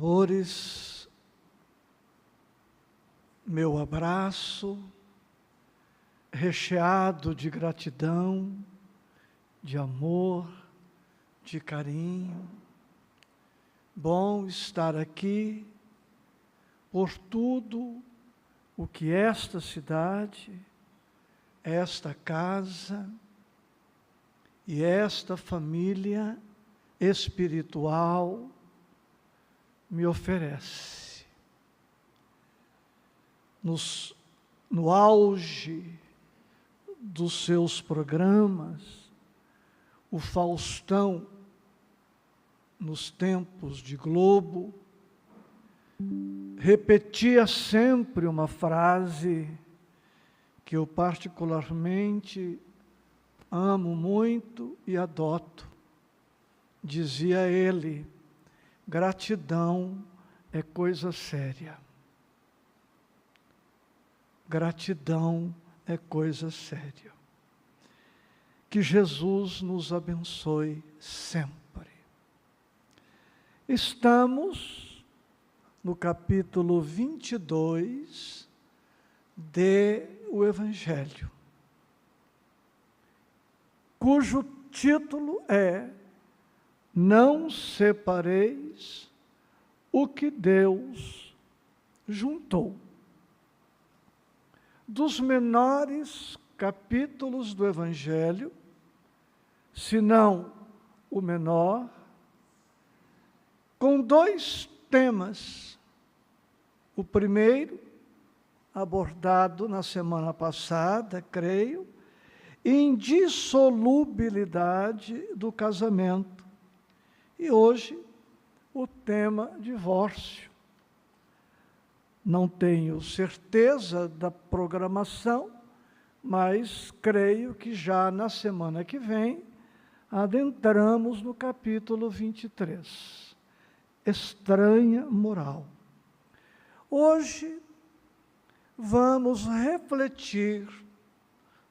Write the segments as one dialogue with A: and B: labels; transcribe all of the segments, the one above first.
A: Amores, meu abraço, recheado de gratidão, de amor, de carinho. Bom estar aqui por tudo o que esta cidade, esta casa e esta família espiritual me oferece. No auge dos seus programas, o Faustão, nos tempos de Globo, repetia sempre uma frase que eu particularmente amo muito e adoto. Dizia ele: gratidão é coisa séria. Gratidão é coisa séria. Que Jesus nos abençoe sempre. Estamos no capítulo 22 do Evangelho, cujo título é: Não separeis o que Deus juntou. Dos menores capítulos do Evangelho, se não o menor, com dois temas. O primeiro, abordado na semana passada, creio, indissolubilidade do casamento. E hoje, o tema divórcio. Não tenho certeza da programação, mas creio que já na semana que vem adentramos no capítulo 23. Estranha moral. Hoje vamos refletir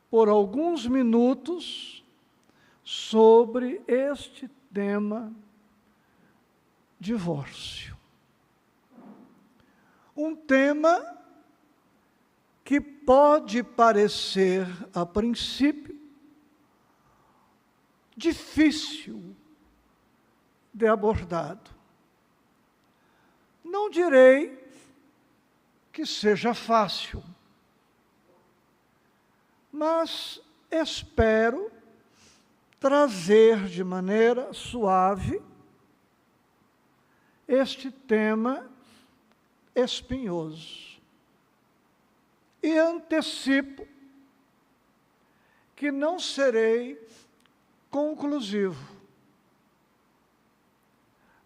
A: por alguns minutos sobre este tema divórcio. Um tema que pode parecer, a princípio, difícil de abordado. Não direi que seja fácil, mas espero trazer de maneira suave este tema espinhoso. E antecipo que não serei conclusivo.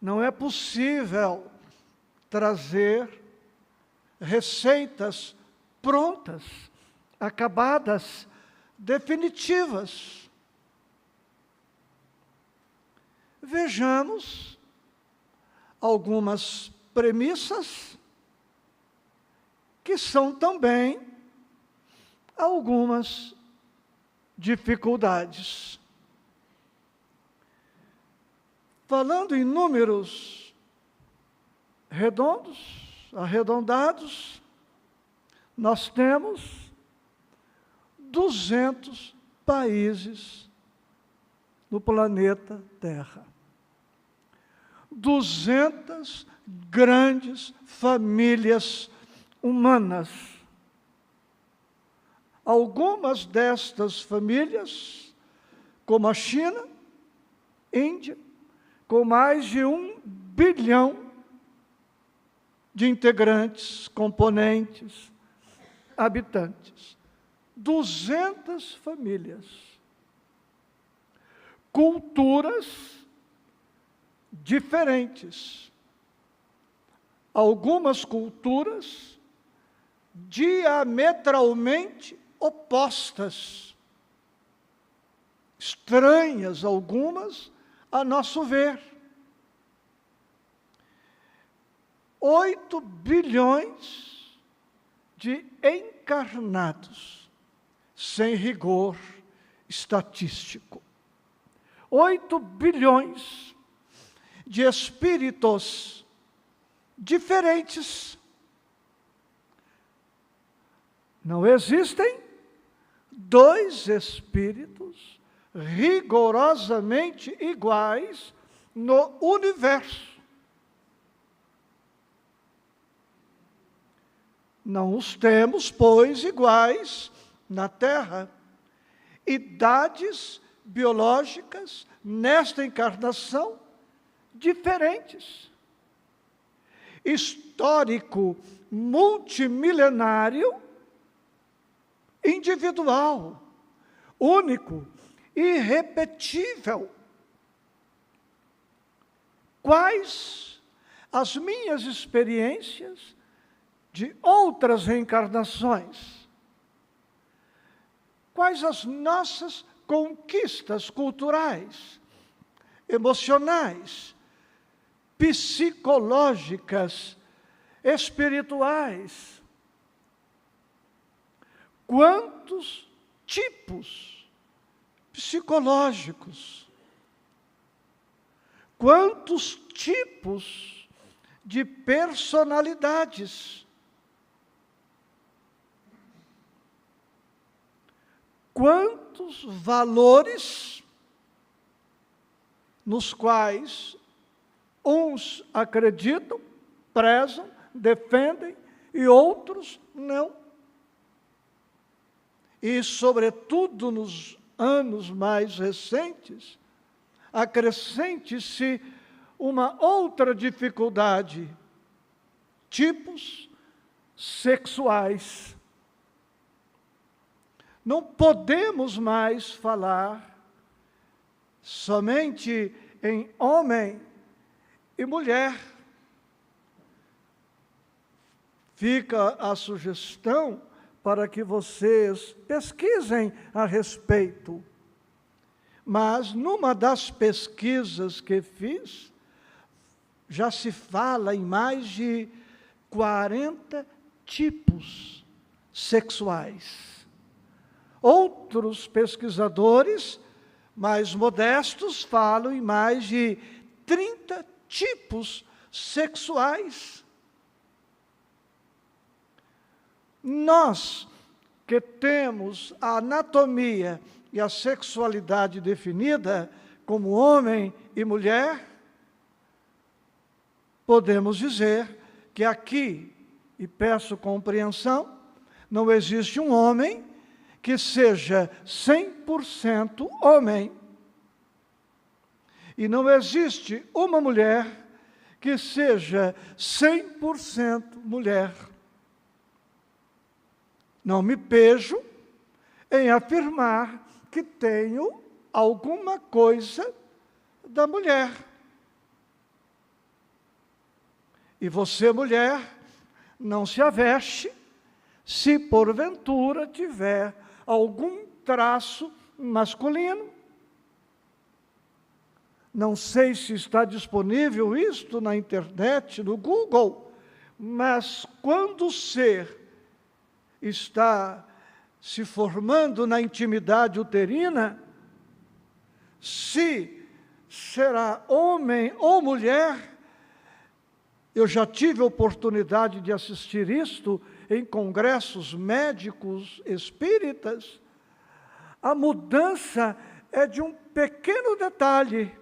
A: Não é possível trazer receitas prontas, acabadas, definitivas. Vejamos algumas premissas que são também algumas dificuldades. Falando em números redondos, arredondados, nós temos 200 países no planeta Terra. 200 grandes famílias humanas. Algumas destas famílias, como a China, Índia, com mais de 1 bilhão de integrantes, componentes, habitantes. 200 famílias. Culturas diferentes. Algumas culturas diametralmente opostas. Estranhas algumas, a nosso ver. 8 bilhões de encarnados, sem rigor estatístico. 8 bilhões de espíritos diferentes. Não existem dois espíritos rigorosamente iguais no universo. Não os temos, pois, iguais na Terra. Idades biológicas, nesta encarnação, diferentes. Histórico, multimilenário, individual, único, irrepetível. Quais as minhas experiências de outras reencarnações? Quais as nossas conquistas culturais, emocionais, psicológicas, espirituais? Quantos tipos psicológicos? Quantos tipos de personalidades? Quantos valores nos quais uns acreditam, prezam, defendem e outros não. E, sobretudo, nos anos mais recentes, acrescente-se uma outra dificuldade: tipos sexuais. Não podemos mais falar somente em homem e mulher. Fica a sugestão para que vocês pesquisem a respeito. Mas, numa das pesquisas que fiz, já se fala em mais de 40 tipos sexuais. Outros pesquisadores, mais modestos, falam em mais de 30 tipos sexuais. Nós, que temos a anatomia e a sexualidade definida como homem e mulher, podemos dizer que aqui, e peço compreensão, não existe um homem que seja 100% homem. E não existe uma mulher que seja 100% mulher. Não me pejo em afirmar que tenho alguma coisa da mulher. E você, mulher, não se aveste se porventura tiver algum traço masculino. Não sei se está disponível isto na internet, no Google, mas quando o ser está se formando na intimidade uterina, se será homem ou mulher, eu já tive a oportunidade de assistir isto em congressos médicos espíritas, a mudança é de um pequeno detalhe.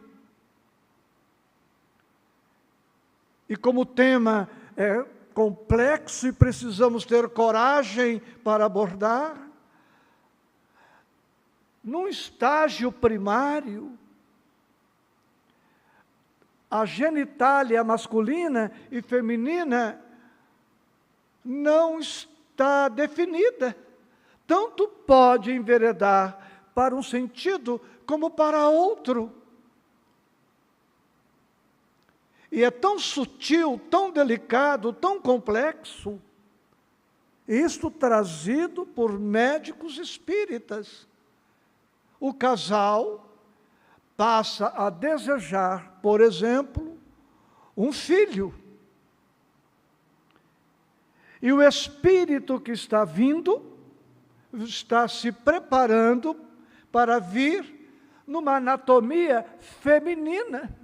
A: E como o tema é complexo e precisamos ter coragem para abordar, num estágio primário, a genitália masculina e feminina não está definida. Tanto pode enveredar para um sentido como para outro. E é tão sutil, tão delicado, tão complexo, isto trazido por médicos espíritas. O casal passa a desejar, por exemplo, um filho. E o espírito que está vindo, está se preparando para vir numa anatomia feminina.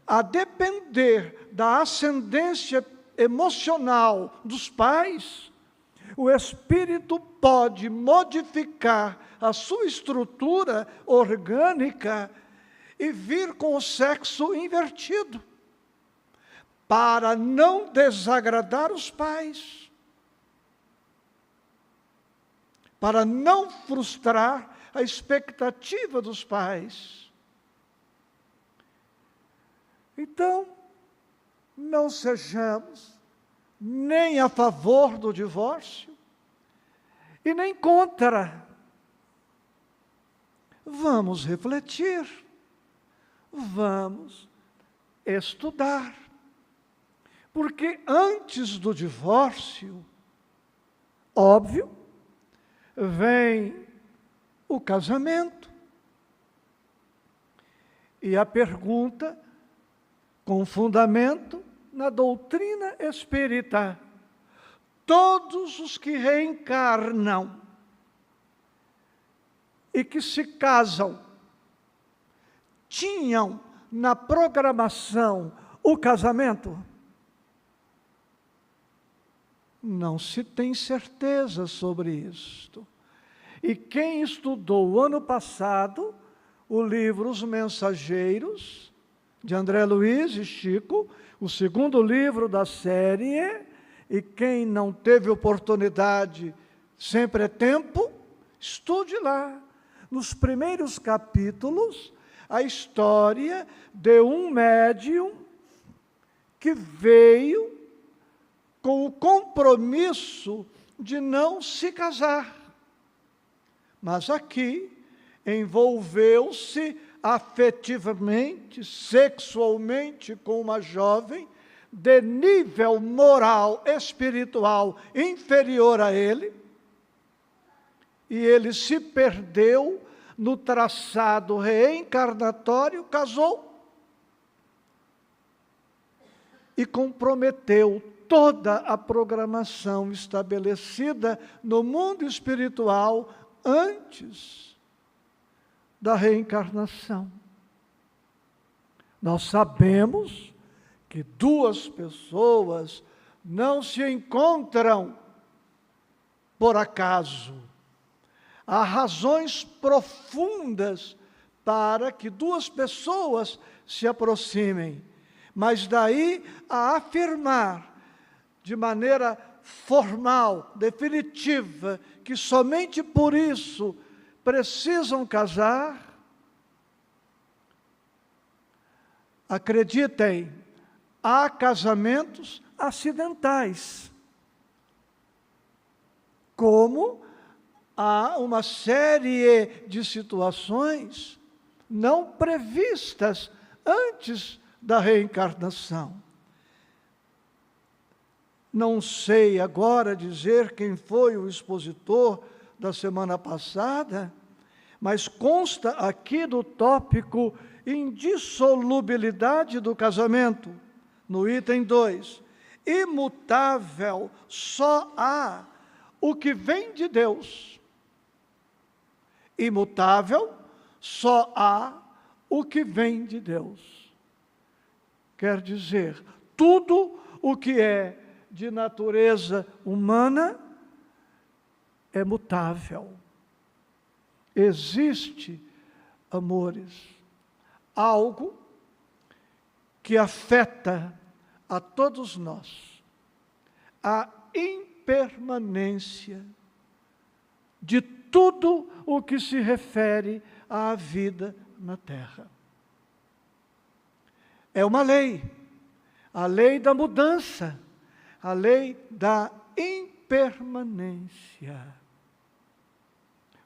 A: A depender da ascendência emocional dos pais, o espírito pode modificar a sua estrutura orgânica e vir com o sexo invertido, para não desagradar os pais, para não frustrar a expectativa dos pais. Então, não sejamos nem a favor do divórcio e nem contra. Vamos refletir, vamos estudar. Porque antes do divórcio, óbvio, vem o casamento. E a pergunta, com fundamento na doutrina espírita: todos os que reencarnam e que se casam, tinham na programação o casamento? Não se tem certeza sobre isto. E quem estudou o ano passado o livro Os Mensageiros, de André Luiz e Chico, o segundo livro da série, e quem não teve oportunidade, sempre é tempo, estude lá. Nos primeiros capítulos, a história de um médium que veio com o compromisso de não se casar. Mas aqui envolveu-se afetivamente, sexualmente com uma jovem de nível moral, espiritual inferior a ele, e ele se perdeu no traçado reencarnatório, casou e comprometeu toda a programação estabelecida no mundo espiritual antes da reencarnação. Nós sabemos que duas pessoas não se encontram por acaso. Há razões profundas para que duas pessoas se aproximem, mas daí a afirmar de maneira formal, definitiva, que somente por isso precisam casar, acreditem, há casamentos acidentais, como há uma série de situações não previstas antes da reencarnação. Não sei agora dizer quem foi o expositor da semana passada, mas consta aqui do tópico indissolubilidade do casamento, no item 2. Imutável só há o que vem de Deus. Imutável só há o que vem de Deus. Quer dizer, tudo o que é de natureza humana é mutável. Existe, amores, algo que afeta a todos nós, a impermanência de tudo o que se refere à vida na Terra. É uma lei, a lei da mudança, a lei da impermanência.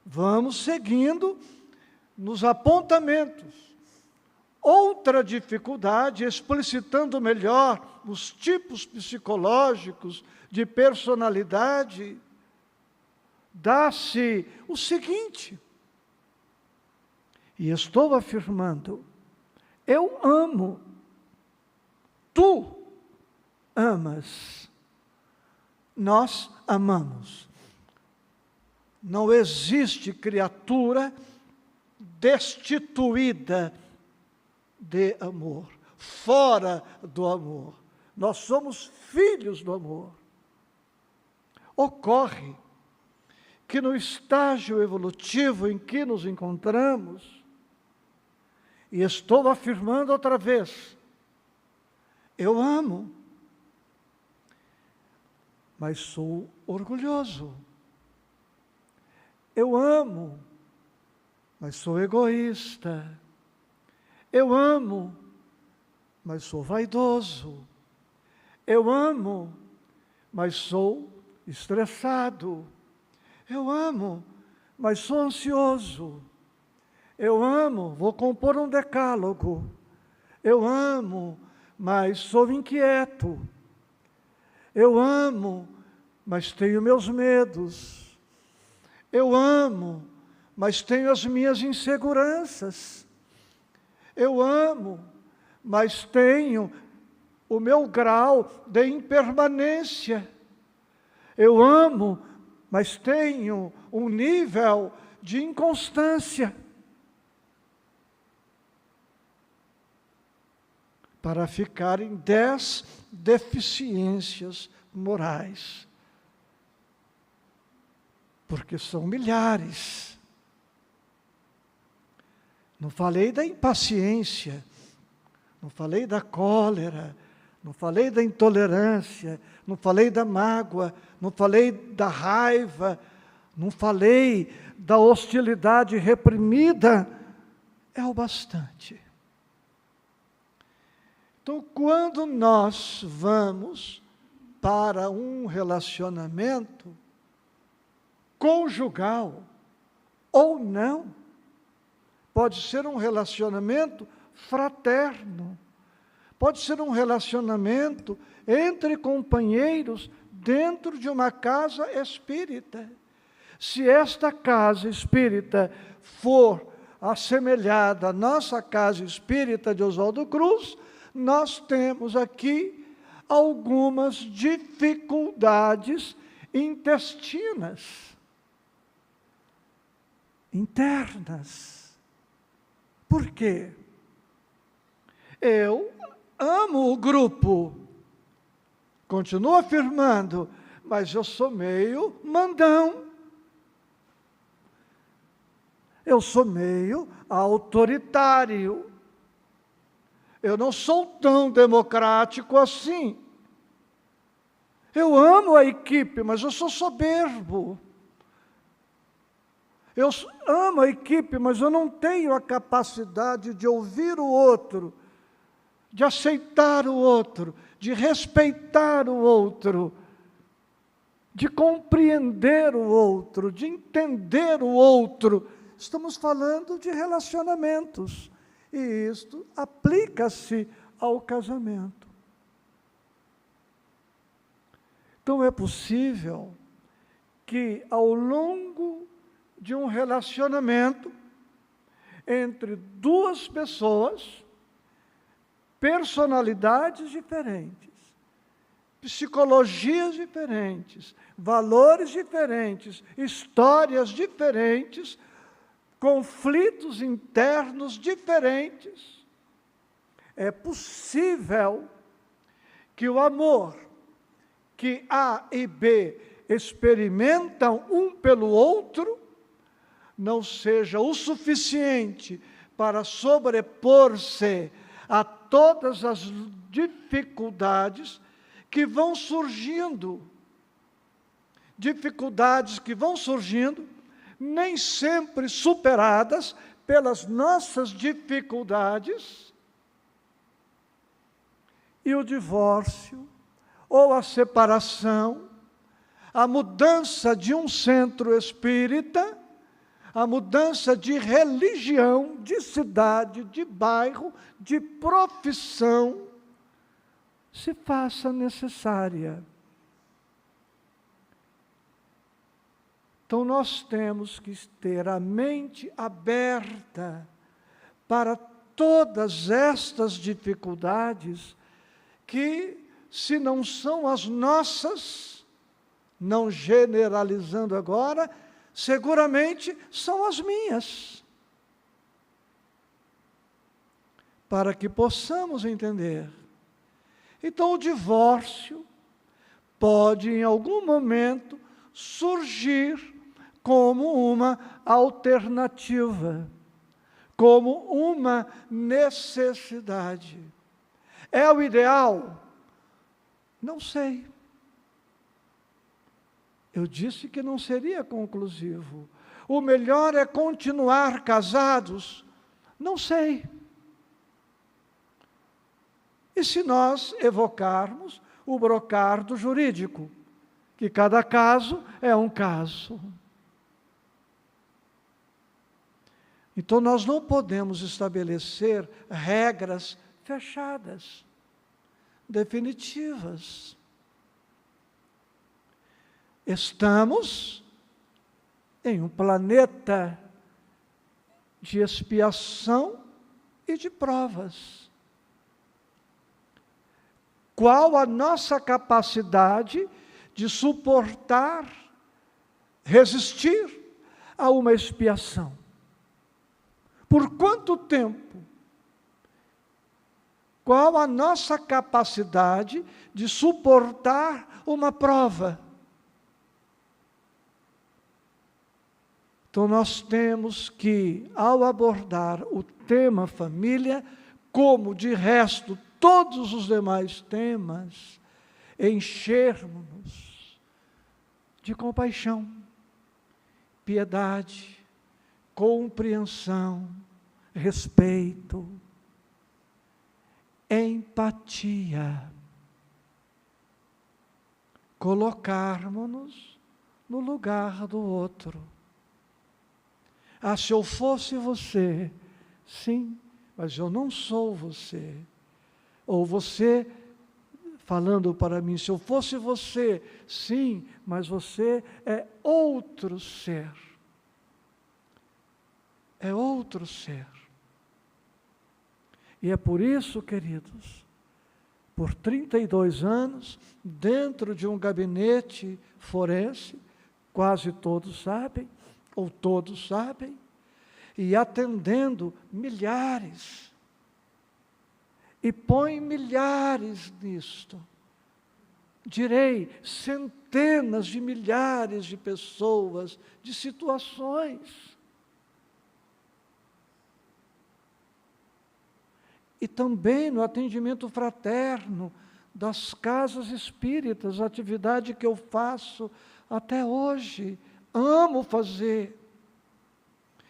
A: Vamos seguindo nos apontamentos. Outra dificuldade, explicitando melhor os tipos psicológicos de personalidade, dá-se o seguinte, e estou afirmando: eu amo, tu amas, nós amamos. Não existe criatura destituída de amor. fora do amor. Nós somos filhos do amor. Ocorre que no estágio evolutivo em que nos encontramos, e estou afirmando outra vez, eu amo, mas sou orgulhoso. Eu amo, mas sou egoísta. Eu amo, mas sou vaidoso. Eu amo, mas sou estressado. Eu amo, mas sou ansioso. Eu amo, vou compor um decálogo. Eu amo, mas sou inquieto. Eu amo, mas tenho meus medos. Eu amo, mas tenho as minhas inseguranças. Eu amo, mas tenho o meu grau de impermanência. Eu amo, mas tenho um nível de inconstância. Para ficar em 10 deficiências morais. Porque são milhares. Não falei da impaciência, não falei da cólera, não falei da intolerância, não falei da mágoa, não falei da raiva, não falei da hostilidade reprimida. É o bastante. Então, quando nós vamos para um relacionamento conjugal ou não, pode ser um relacionamento fraterno, pode ser um relacionamento entre companheiros dentro de uma casa espírita. Se esta casa espírita for assemelhada à nossa casa espírita de Oswaldo Cruz, nós temos aqui algumas dificuldades intestinas, internas. Por quê? Eu amo o grupo, continuo afirmando, mas eu sou meio mandão. Eu sou meio autoritário. Eu não sou tão democrático assim. Eu amo a equipe, mas eu sou soberbo. Eu amo a equipe, mas eu não tenho a capacidade de ouvir o outro, de aceitar o outro, de respeitar o outro, de compreender o outro, de entender o outro. Estamos falando de relacionamentos. E isto aplica-se ao casamento. Então é possível que ao longo de um relacionamento entre duas pessoas, personalidades diferentes, psicologias diferentes, valores diferentes, histórias diferentes, conflitos internos diferentes, é possível que o amor que A e B experimentam um pelo outro não seja o suficiente para sobrepor-se a todas as dificuldades que vão surgindo. Dificuldades que vão surgindo, nem sempre superadas pelas nossas dificuldades, e o divórcio, ou a separação, a mudança de um centro espírita, a mudança de religião, de cidade, de bairro, de profissão, se faça necessária. Então, nós temos que ter a mente aberta para todas estas dificuldades que, se não são as nossas, não generalizando agora, seguramente são as minhas. para que possamos entender. Então, o divórcio pode, em algum momento, surgir como uma alternativa, como uma necessidade. É o ideal? Não sei. Eu disse que não seria conclusivo. O melhor é continuar casados? Não sei. E se nós evocarmos o brocardo jurídico, que cada caso é um caso. Então, nós não podemos estabelecer regras fechadas, definitivas. Estamos em um planeta de expiação e de provas. Qual a nossa capacidade de suportar, resistir a uma expiação? Por quanto tempo? Qual a nossa capacidade de suportar uma prova? Então, nós temos que, ao abordar o tema família, como de resto todos os demais temas, enchermos-nos de compaixão, piedade, compreensão, respeito, empatia. Colocarmos-nos no lugar do outro. Ah, se eu fosse você, sim, mas eu não sou você. Ou você falando para mim, se eu fosse você, sim, mas você é outro ser. É outro ser. E é por isso, queridos, por 32 anos, dentro de um gabinete forense, quase todos sabem, ou todos sabem, e atendendo milhares, e põe milhares nisto, direi, centenas de milhares de pessoas, de situações. E também no atendimento fraterno das casas espíritas, atividade que eu faço até hoje, amo fazer.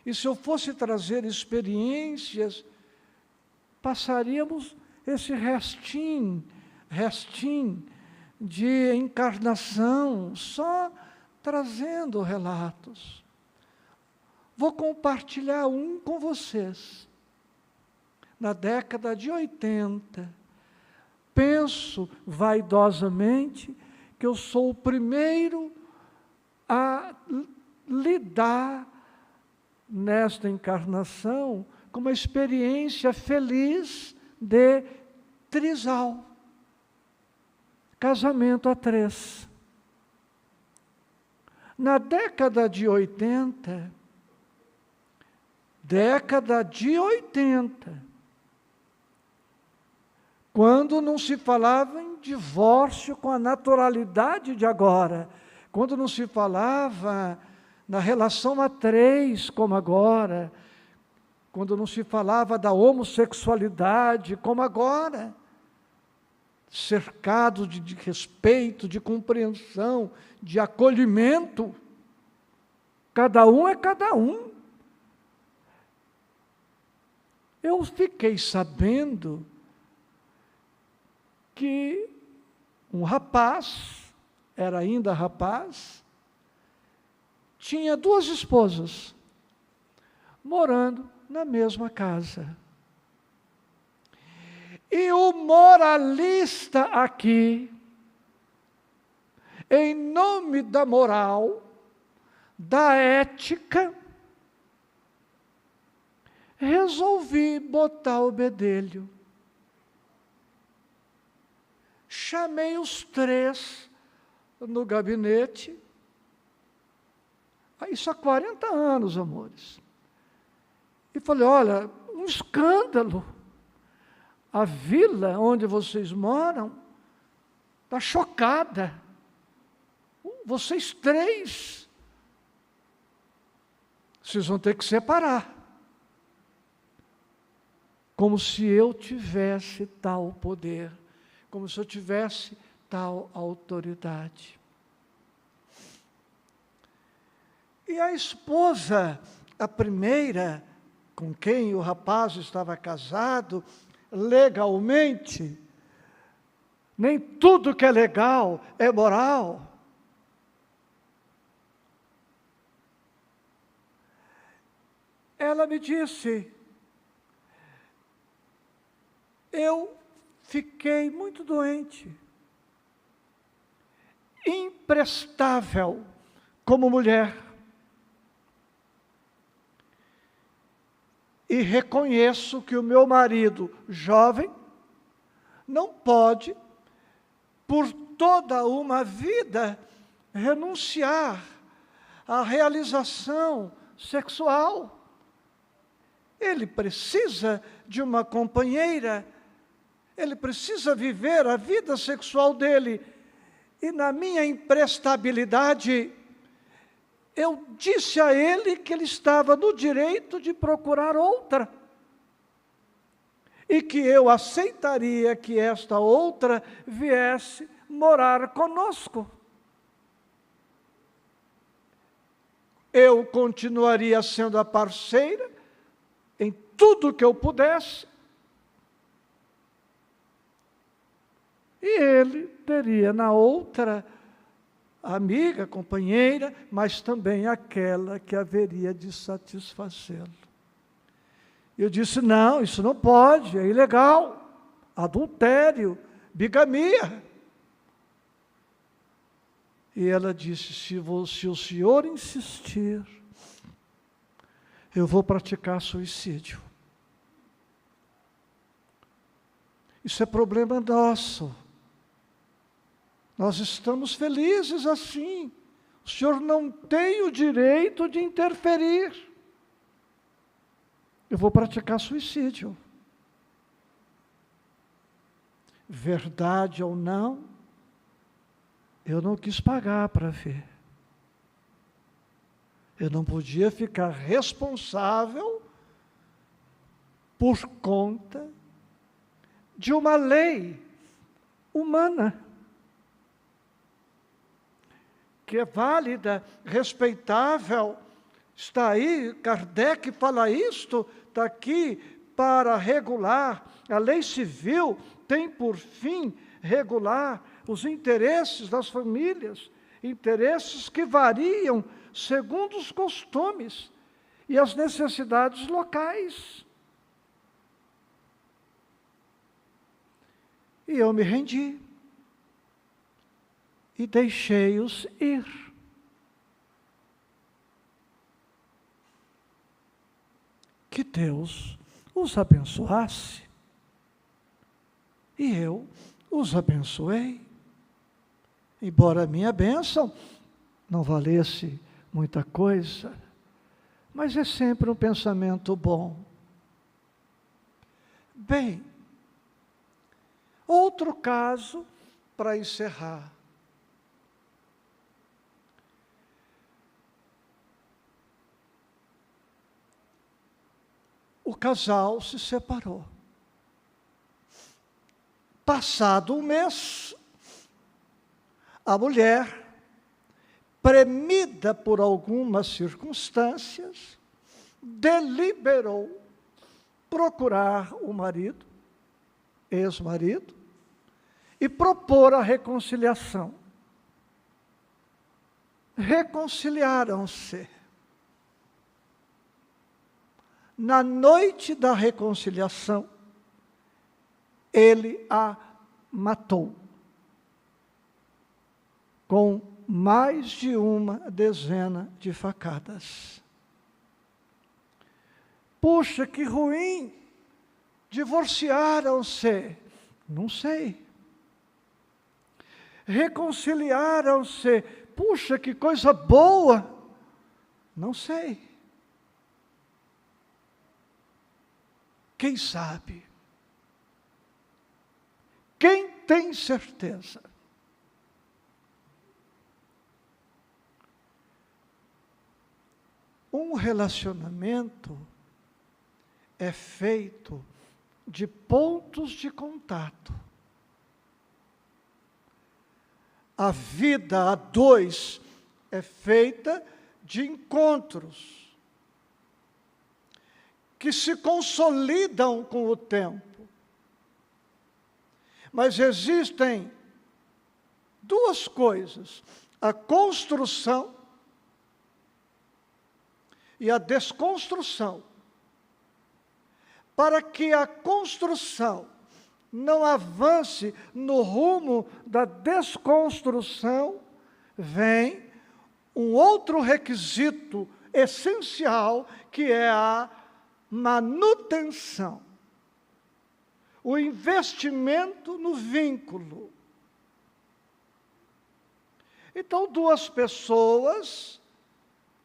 A: E se eu fosse trazer experiências, passaríamos esse restinho de encarnação, só trazendo relatos. Vou compartilhar um com vocês. Na década de 80, penso vaidosamente que eu sou o primeiro a lidar nesta encarnação com uma experiência feliz de trisal, casamento a 3. Na década de 80, quando não se falava em divórcio com a naturalidade de agora, quando não se falava na relação a 3 como agora, quando não se falava da homossexualidade como agora, cercado de respeito, de compreensão, de acolhimento, cada um é cada um. Eu fiquei sabendo que um rapaz, era ainda rapaz, tinha 2 esposas, morando na mesma casa. E o moralista aqui, em nome da moral, da ética, resolvi botar o bedelho. Chamei os 3 no gabinete, isso há 40 anos, amores. E falei, olha, um escândalo. a vila onde vocês moram está chocada. Vocês três. Vocês vão ter que separar. Como se eu tivesse tal poder. Como se eu tivesse tal autoridade. E a esposa, a primeira, com quem o rapaz estava casado, legalmente, nem tudo que é legal é moral. Ela me disse, eu fiquei muito doente, imprestável como mulher. E reconheço que o meu marido, jovem, não pode, por toda uma vida, renunciar à realização sexual. Ele precisa de uma companheira, ele precisa viver a vida sexual dele. E na minha imprestabilidade, eu disse a ele que ele estava no direito de procurar outra. E que eu aceitaria que esta outra viesse morar conosco. Eu continuaria sendo a parceira em tudo que eu pudesse. E ele teria na outra amiga, companheira, mas também aquela que haveria de satisfazê-lo. Eu disse, não, isso não pode, é ilegal, adultério, bigamia. E ela disse, se o senhor insistir, eu vou praticar suicídio. Isso é problema nosso. Nós estamos felizes assim. O senhor não tem o direito de interferir. Eu vou praticar suicídio. Verdade ou não, eu não quis pagar para ver. Eu não podia ficar responsável por conta de uma lei humana, que é válida, respeitável. Está aí, Kardec fala isto, está aqui para regular. A lei civil tem por fim regular os interesses das famílias, interesses que variam segundo os costumes e as necessidades locais. E eu me rendi e deixei-os ir. Que Deus os abençoasse. E eu os abençoei. Embora a minha bênção não valesse muita coisa, mas é sempre um pensamento bom. Bem, outro caso para encerrar. O casal se separou. Passado um mês, a mulher, premida por algumas circunstâncias, deliberou procurar o marido, ex-marido, e propor a reconciliação. Reconciliaram-se. Na noite da reconciliação, ele a matou, com mais de uma dezena de facadas. Puxa, que ruim! Divorciaram-se? Não sei. Reconciliaram-se? Puxa, que coisa boa! Não sei. Quem sabe? Quem tem certeza? Um relacionamento é feito de pontos de contato. A vida a dois é feita de encontros que se consolidam com o tempo. Mas existem duas coisas: a construção e a desconstrução. Para que a construção não avance no rumo da desconstrução, vem um outro requisito essencial, que é a manutenção, o investimento no vínculo. Então, duas pessoas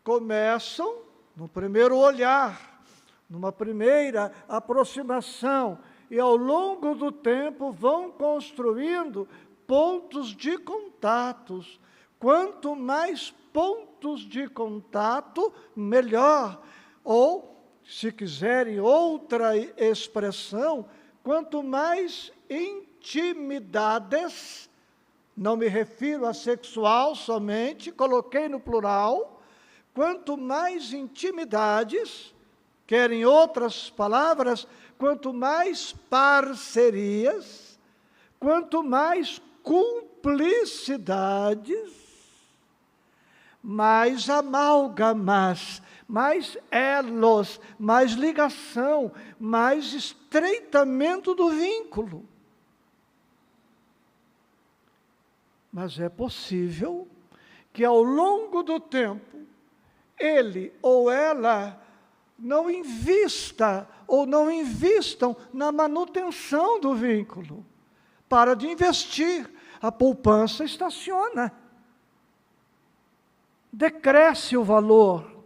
A: começam no primeiro olhar, numa primeira aproximação, e ao longo do tempo vão construindo pontos de contatos. Quanto mais pontos de contato, melhor. Ou, se quiserem outra expressão, quanto mais intimidades, não me refiro a sexual somente, coloquei no plural, quanto mais intimidades, querem outras palavras, quanto mais parcerias, quanto mais cumplicidades, mais amálgamas, mais elos, mais ligação, mais estreitamento do vínculo. Mas é possível que ao longo do tempo, ele ou ela não invista ou não invistam na manutenção do vínculo. Para de investir, a poupança estaciona. Decresce o valor,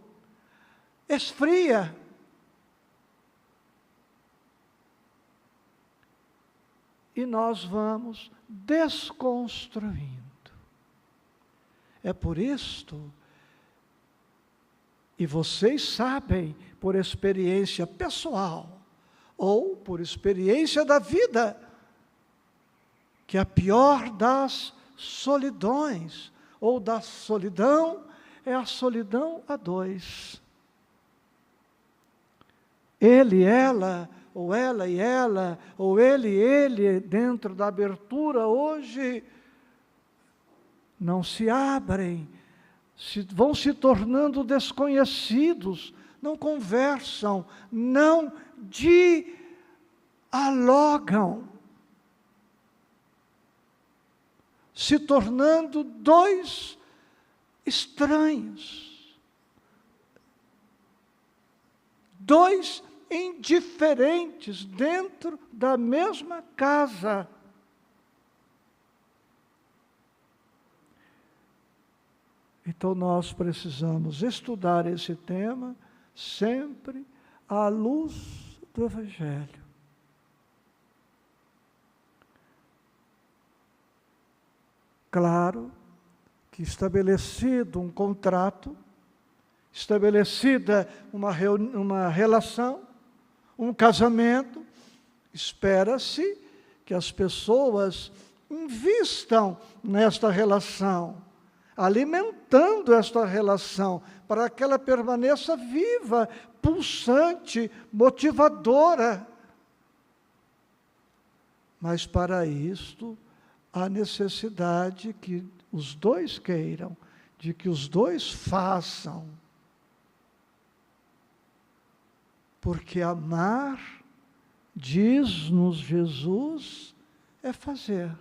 A: esfria. E nós vamos desconstruindo. É por isto, e vocês sabem, por experiência pessoal, ou por experiência da vida, que a pior das solidões, ou da solidão, é a solidão a dois. Ele, ela, ou ela e ela, ou ele e ele, dentro da abertura hoje, não se abrem, vão se tornando desconhecidos, não conversam, não dialogam, se tornando dois estranhos, dois indiferentes dentro da mesma casa. Então, nós precisamos estudar esse tema sempre à luz do Evangelho. Claro que estabelecido um contrato, estabelecida uma relação, um casamento, espera-se que as pessoas invistam nesta relação, alimentando esta relação, para que ela permaneça viva, pulsante, motivadora. Mas para isto, há necessidade que os dois queiram, de que os dois façam. Porque amar, diz-nos Jesus, é fazer.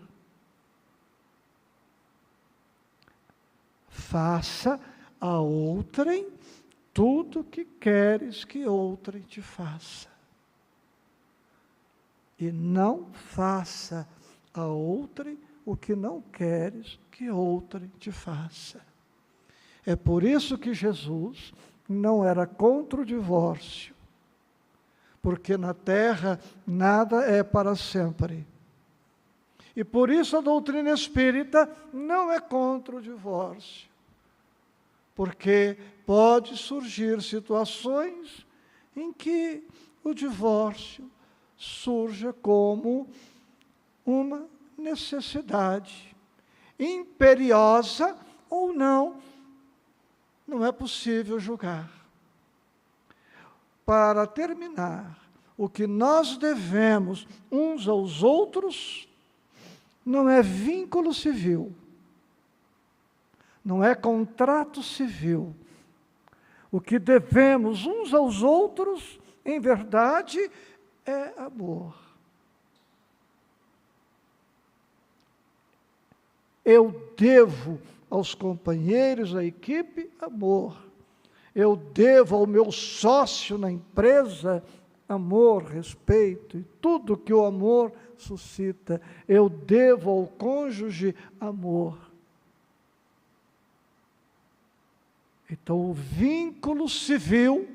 A: Faça a outrem tudo que queres que outrem te faça. E não faça a outrem o que não queres que outrem te faça. É por isso que Jesus não era contra o divórcio, porque na terra nada é para sempre. E por isso a doutrina espírita não é contra o divórcio. Porque pode surgir situações em que o divórcio surja como uma necessidade, imperiosa ou não, não é possível julgar. Para terminar, o que nós devemos uns aos outros não é vínculo civil, não é contrato civil. O que devemos uns aos outros, em verdade, é amor. Eu devo aos companheiros, à equipe, amor. Eu devo ao meu sócio na empresa amor, respeito e tudo que o amor suscita. Eu devo ao cônjuge amor. Então, o vínculo civil,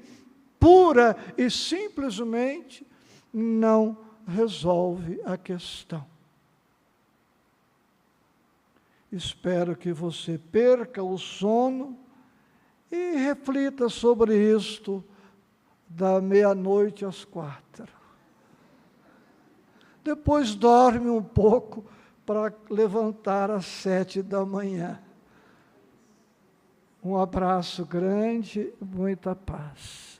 A: pura e simplesmente, não resolve a questão. Espero que você perca o sono e reflita sobre isto da meia-noite às 4. Depois dorme um pouco para levantar às 7 da manhã. Um abraço grande, muita paz.